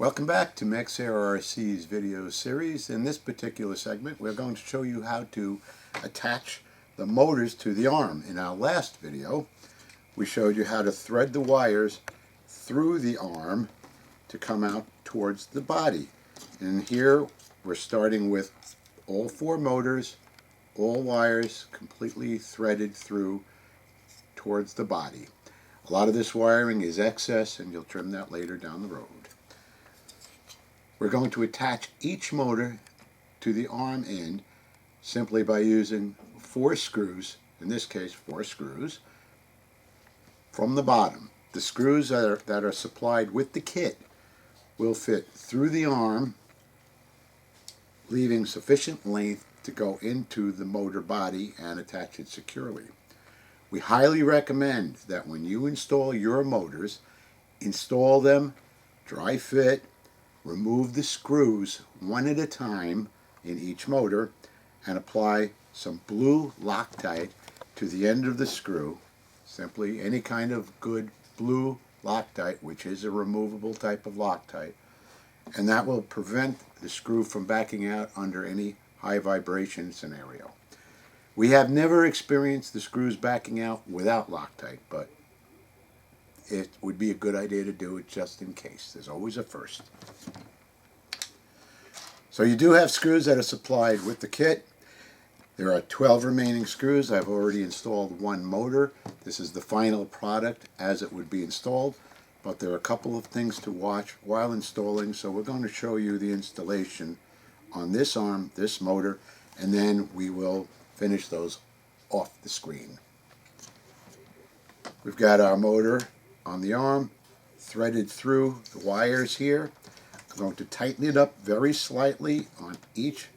Welcome back to MexAir RC's video series. In this particular segment, we're going to show you how to attach the motors to the arm. In our last video, we showed you how to thread the wires through the arm to come out towards the body. And here we're starting with all four motors, all wires completely threaded through towards the body. A lot of this wiring is excess, and you'll trim that later down the road. We're going to attach each motor to the arm end simply by using 4 screws, in this case 4 screws, from the bottom. The screws that are supplied with the kit will fit through the arm, leaving sufficient length to go into the motor body and attach it securely. We highly recommend that when you install your motors, install them dry fit. Remove the screws one at a time in each motor and apply some blue Loctite to the end of the screw. Simply any kind of good blue Loctite, which is a removable type of Loctite, and that will prevent the screw from backing out under any high vibration scenario. We have never experienced the screws backing out without Loctite, but it would be a good idea to do it just in case. There's always a first. So you do have screws that are supplied with the kit. There are 12 remaining screws. I've already installed one motor. This is the final product as it would be installed, but there are a couple of things to watch while installing, so we're going to show you the installation on this arm, this motor, and then we will finish those off the screen. We've got our motor on the arm, threaded through the wires here. I'm going to tighten it up very slightly on each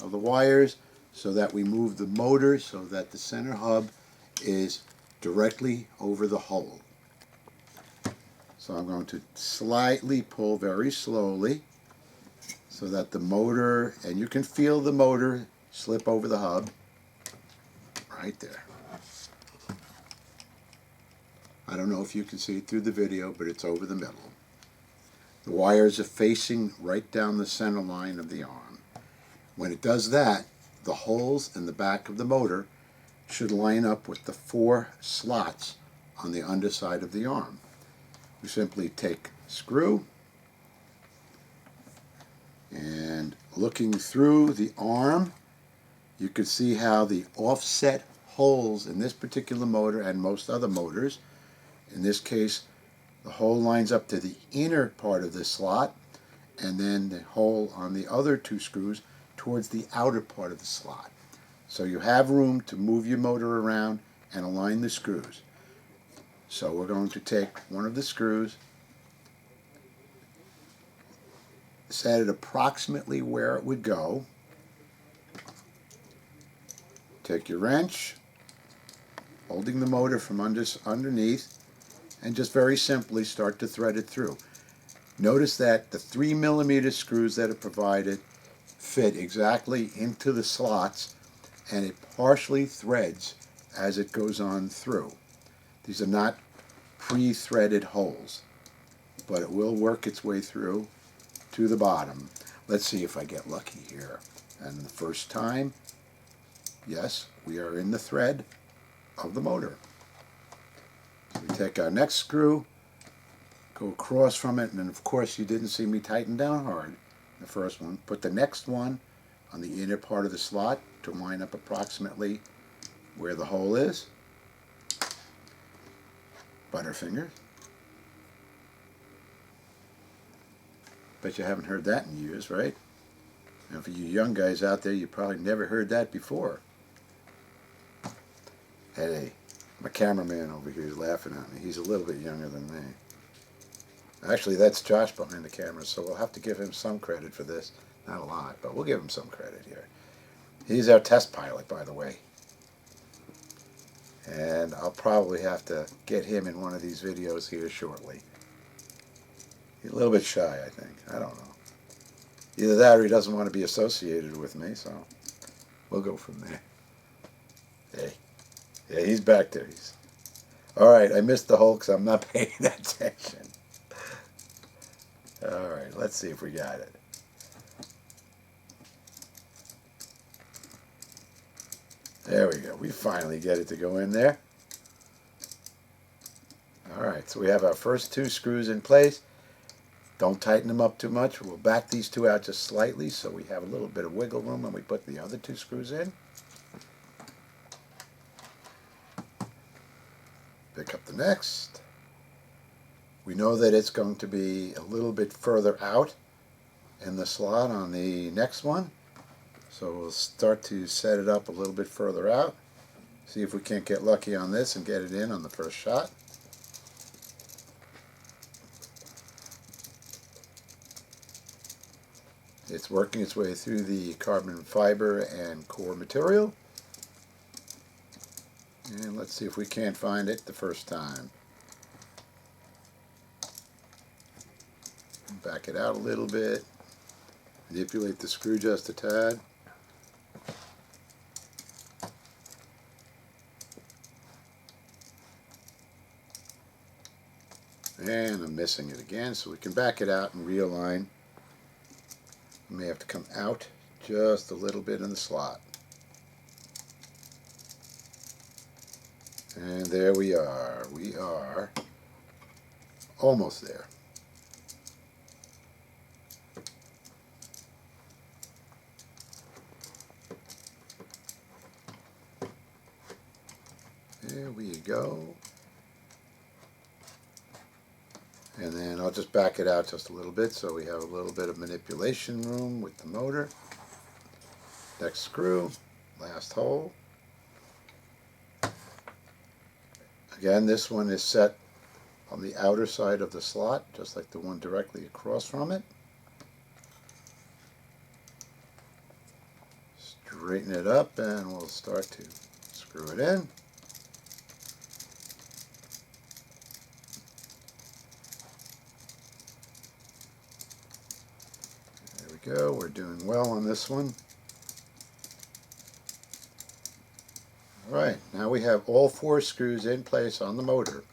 of the wires so that we move the motor so that the center hub is directly over the hole. So I'm going to slightly pull very slowly so that the motor, and you can feel the motor slip over the hub right there. I don't know if you can see it through the video, but it's over the middle. The wires are facing right down the center line of the arm. When it does that, the holes in the back of the motor should line up with the 4 slots on the underside of the arm. We simply take a screw, and looking through the arm, you can see how the offset holes in this particular motor and most other motors, in this case, the hole lines up to the inner part of the slot, and then the hole on the other 2 screws towards the outer part of the slot. So you have room to move your motor around and align the screws. So we're going to take one of the screws, set it approximately where it would go, take your wrench, holding the motor from underneath, and just very simply start to thread it through. Notice that the 3mm screws that are provided fit exactly into the slots, and it partially threads as it goes on through. These are not pre-threaded holes, but it will work its way through to the bottom. Let's see if I get lucky here. And the first time, yes, we are in the thread of the motor. We take our next screw, go across from it, and of course you didn't see me tighten down hard the first one. Put the next one on the inner part of the slot to line up approximately where the hole is. Butterfinger. Bet you haven't heard that in years, right? And for you young guys out there, you probably never heard that before. Hey, my cameraman over here is laughing at me. He's a little bit younger than me. Actually, that's Josh behind the camera, so we'll have to give him some credit for this. Not a lot, but we'll give him some credit here. He's our test pilot, by the way. And I'll probably have to get him in one of these videos here shortly. He's a little bit shy, I think. I don't know. Either that or he doesn't want to be associated with me, so we'll go from there. Hey. Yeah, he's back there. All right, I missed the hole because I'm not paying attention. All right, right, let's see if we got it. There we go. We finally get it to go in there. All right, so we have our first two screws in place. Don't tighten them up too much. We'll back these two out just slightly so we have a little bit of wiggle room when we put the other two screws in. Pick up the next. We know that it's going to be a little bit further out in the slot on the next one. So we'll start to set it up a little bit further out. See if we can't get lucky on this and get it in on the first shot. It's working its way through the carbon fiber and core material. And let's see if we can't find it the first time. Back it out a little bit. Manipulate the screw just a tad. And I'm missing it again, so we can back it out and realign. We may have to come out just a little bit in the slot. And there we are. We are almost there. There we go. And then I'll just back it out just a little bit so we have a little bit of manipulation room with the motor. Next screw, last hole. Again, this one is set on the outer side of the slot, just like the one directly across from it. Straighten it up and we'll start to screw it in. Go. We're doing well on this one. Alright, now we have all four screws in place on the motor.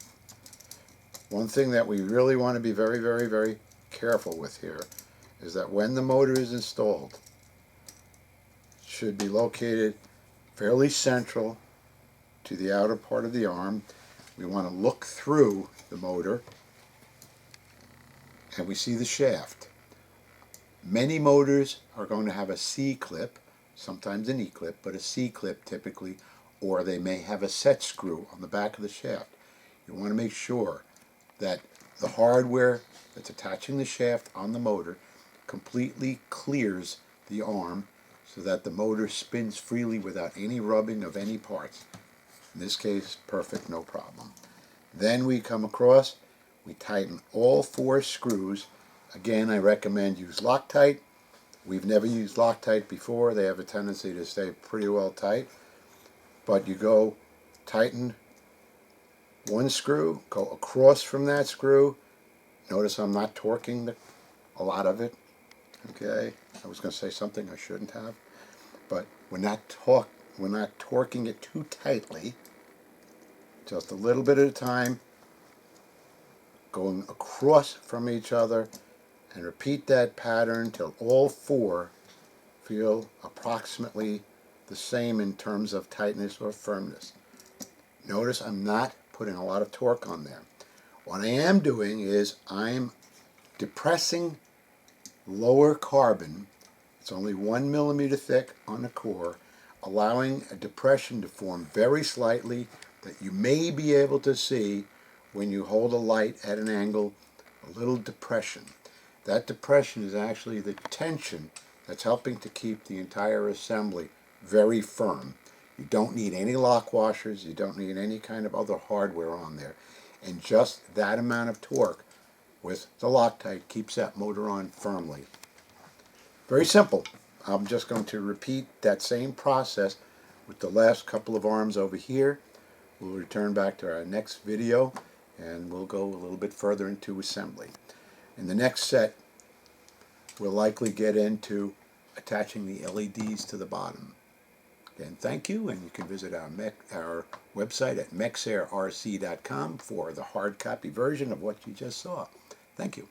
One thing that we really want to be very, very, very careful with here is that when the motor is installed, it should be located fairly central to the outer part of the arm. We want to look through the motor and we see the shaft. Many motors are going to have a C-clip, sometimes an E-clip, but a C-clip typically, or they may have a set screw on the back of the shaft. You want to make sure that the hardware that's attaching the shaft on the motor completely clears the arm so that the motor spins freely without any rubbing of any parts. In this case, perfect, no problem. Then we come across, we tighten all four screws. Again, I recommend use Loctite. We've never used Loctite before. They have a tendency to stay pretty well tight. But you go tighten one screw, go across from that screw. Notice I'm not torquing a lot of it. Okay, I was going to say something I shouldn't have. But we're not torquing it too tightly. Just a little bit at a time. Going across from each other. And repeat that pattern till all four feel approximately the same in terms of tightness or firmness. Notice I'm not putting a lot of torque on there. What I am doing is I'm depressing lower carbon. It's only 1 millimeter thick on the core, allowing a depression to form very slightly that you may be able to see when you hold a light at an angle, a little depression. That depression is actually the tension that's helping to keep the entire assembly very firm. You don't need any lock washers, you don't need any kind of other hardware on there. And just that amount of torque with the Loctite keeps that motor on firmly. Very simple. I'm just going to repeat that same process with the last couple of arms over here. We'll return back to our next video and we'll go a little bit further into assembly. In the next set, we'll likely get into attaching the LEDs to the bottom. Again, thank you, and you can visit our website at MexAirRC.com for the hard copy version of what you just saw. Thank you.